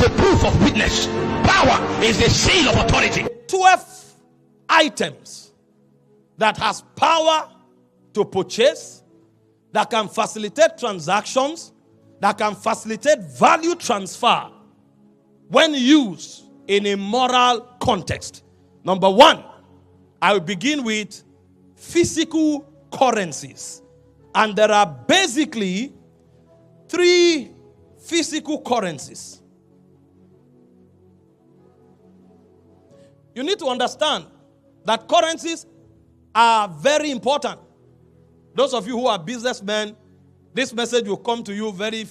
a proof of witness. Power is the seal of authority. 12 items that has power to purchase, that can facilitate transactions, that can facilitate value transfer when used in a moral context. Number one, I will begin with physical currencies. And there are basically 3 physical currencies. You need to understand that currencies are very important. Those of you who are businessmen, this message will come to you very,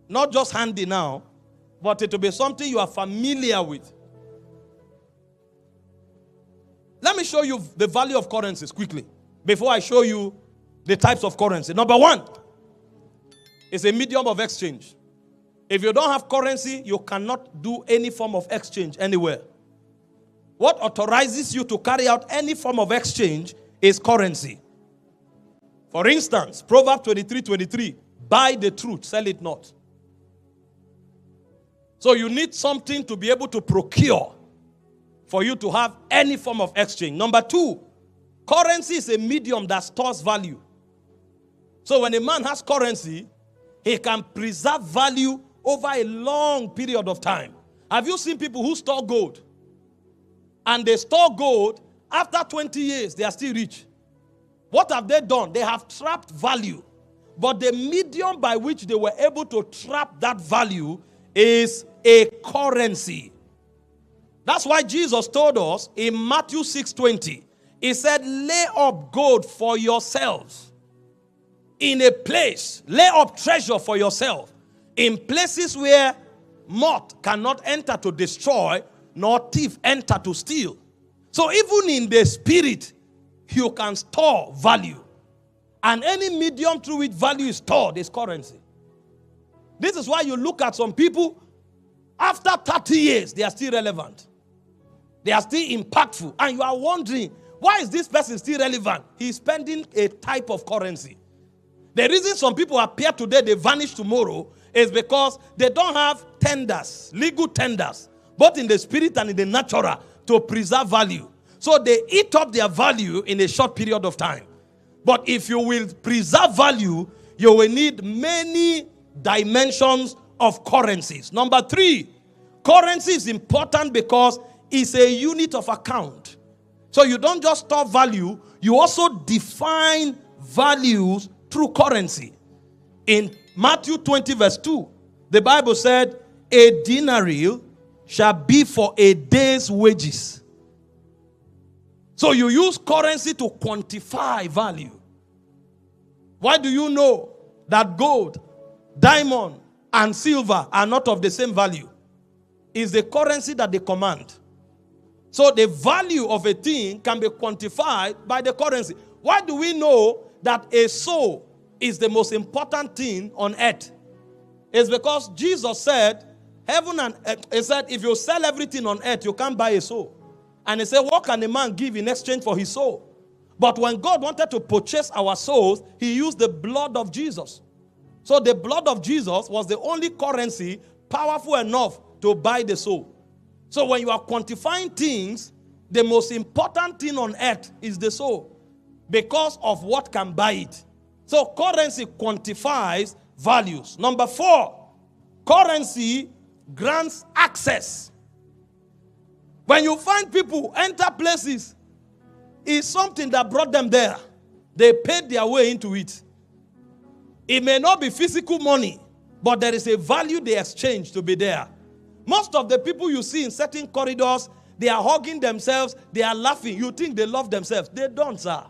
not just handy now, but it will be something you are familiar with. Let me show you the value of currencies quickly before I show you the types of currency. Number one is a medium of exchange. If you don't have currency, you cannot do any form of exchange anywhere. What authorizes you to carry out any form of exchange is currency. For instance, Proverbs 23:23, buy the truth, sell it not. So you need something to be able to procure for you to have any form of exchange. Number two, currency is a medium that stores value. So when a man has currency, he can preserve value over a long period of time. Have you seen people who store gold? And they store gold, after 20 years, they are still rich. What have they done? They have trapped value. But the medium by which they were able to trap that value is a currency. That's why Jesus told us in Matthew 6:20, he said, lay up gold for yourselves in a place. Lay up treasure for yourself in places where moth cannot enter to destroy, nor thief enter to steal. So even in the spirit, you can store value. And any medium through which value is stored is currency. This is why you look at some people, after 30 years, they are still relevant. They are still impactful. And you are wondering, why is this person still relevant? He's spending a type of currency. The reason some people appear today, they vanish tomorrow, is because they don't have tenders, legal tenders, both in the spirit and in the natural, to preserve value. So they eat up their value in a short period of time. But if you will preserve value, you will need many dimensions of currencies. Number three, currency is important because it's a unit of account. So you don't just store value, you also define values through currency. In Matthew 20 verse 2, the Bible said, a denarius shall be for a day's wages. So you use currency to quantify value. Why do you know that gold, diamond, and silver are not of the same value? It's the currency that they command. So the value of a thing can be quantified by the currency. Why do we know that a soul is the most important thing on earth? It's because Jesus said, he said, if you sell everything on earth, you can't buy a soul. And he said, what can a man give in exchange for his soul? But when God wanted to purchase our souls, he used the blood of Jesus. So the blood of Jesus was the only currency powerful enough to buy the soul. So when you are quantifying things, the most important thing on earth is the soul, because of what can buy it. So currency quantifies values. Number four, currency grants access. When you find people enter places, it's something that brought them there. They paid their way into it. It may not be physical money, but there is a value they exchange to be there. Most of the people you see in certain corridors, they are hugging themselves, they are laughing. You think they love themselves. They don't, sir.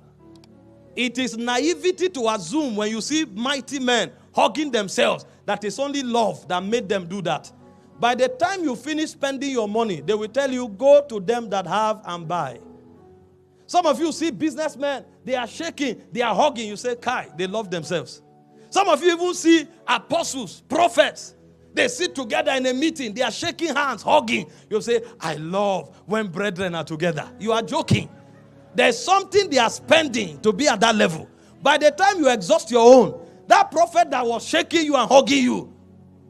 It is naivety to assume when you see mighty men hugging themselves that it's only love that made them do that. By the time you finish spending your money, they will tell you, go to them that have and buy. Some of you see businessmen, they are shaking, they are hugging. You say, Kai, they love themselves. Some of you even see apostles, prophets. They sit together in a meeting. They are shaking hands, hugging. You say, I love when brethren are together. You are joking. There's something they are spending to be at that level. By the time you exhaust your own, that prophet that was shaking you and hugging you,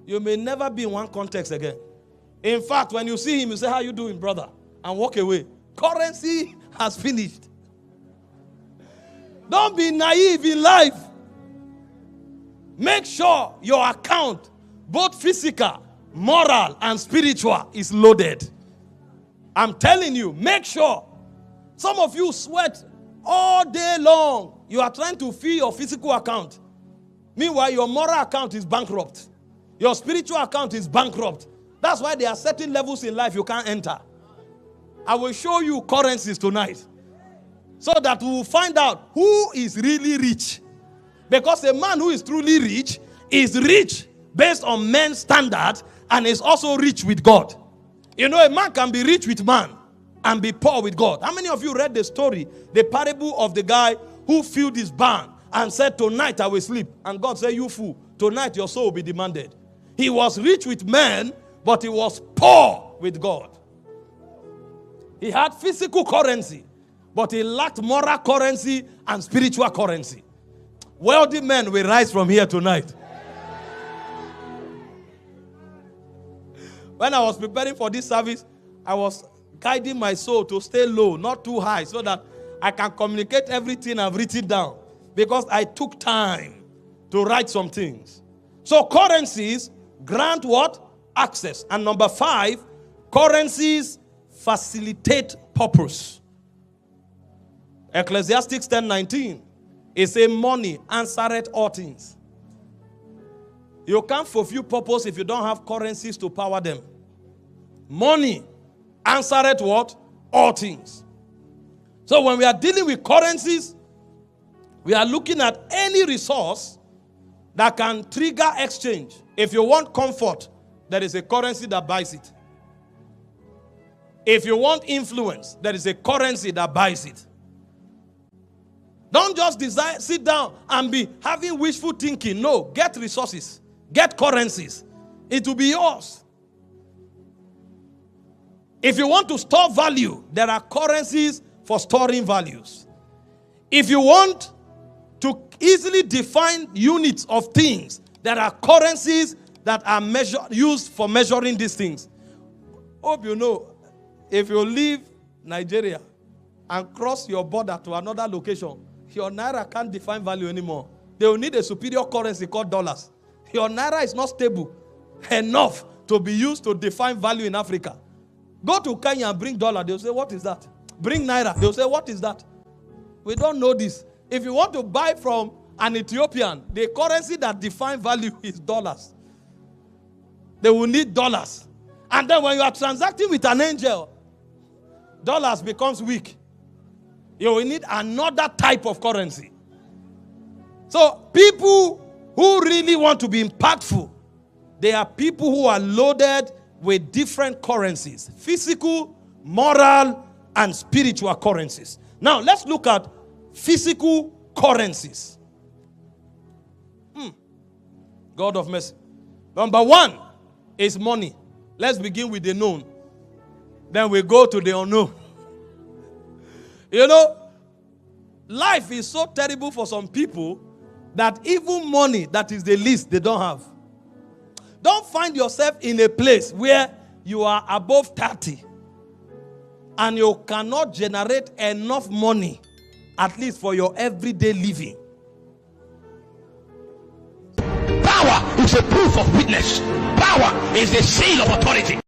you may never be in one context again. In fact, when you see him, you say, how you doing, brother? And walk away. Currency has finished. Don't be naive in life. Make sure your account, both physical, moral, and spiritual, is loaded. I'm telling you, make sure. Some of you sweat all day long. You are trying to fill your physical account. Meanwhile, your moral account is bankrupt. Your spiritual account is bankrupt. That's why there are certain levels in life you can't enter. I will show you currencies tonight, so that we will find out who is really rich. Because a man who is truly rich is rich based on men's standards and is also rich with God. You know, a man can be rich with man and be poor with God. How many of you read the story, the parable of the guy who filled his barn and said, tonight I will sleep? And God said, you fool, tonight your soul will be demanded. He was rich with men, but he was poor with God. He had physical currency, but he lacked moral currency and spiritual currency. Wealthy men will rise from here tonight. When I was preparing for this service, I was guiding my soul to stay low, not too high, so that I can communicate everything I've written down. Because I took time to write some things. So currencies grant what? Access. And number 5, currencies facilitate purpose. Ecclesiastes 10:19. It says, money answereth all things. You can't fulfill purpose if you don't have currencies to power them. Money answereth what? All things. So when we are dealing with currencies, we are looking at any resource that can trigger exchange. If you want comfort, there is a currency that buys it. If you want influence, there is a currency that buys it. Don't just desire, sit down and be having wishful thinking. No, get resources. Get currencies. It will be yours. If you want to store value, there are currencies for storing values. If you want to easily define units of things, there are currencies that are used for measuring these things. Hope you know, if you leave Nigeria and cross your border to another location, your naira can't define value anymore. They will need a superior currency called dollars. Your naira is not stable enough to be used to define value in Africa. Go to Kenya and bring dollar. They'll say, what is that? Bring naira. They'll say, what is that? We don't know this. If you want to buy from an Ethiopian, the currency that defines value is dollars. They will need dollars. And then when you are transacting with an angel, dollars becomes weak. You will need another type of currency. So people who really want to be impactful, they are people who are loaded with different currencies. Physical, moral, and spiritual currencies. Now let's look at physical currencies. God of mercy. Number 1 is money. Let's begin with the known. Then we go to the unknown. You know, life is so terrible for some people that even money that is the least they don't have. Don't find yourself in a place where you are above 30 and you cannot generate enough money, at least for your everyday living. Power is a proof of witness. Power is the seal of authority.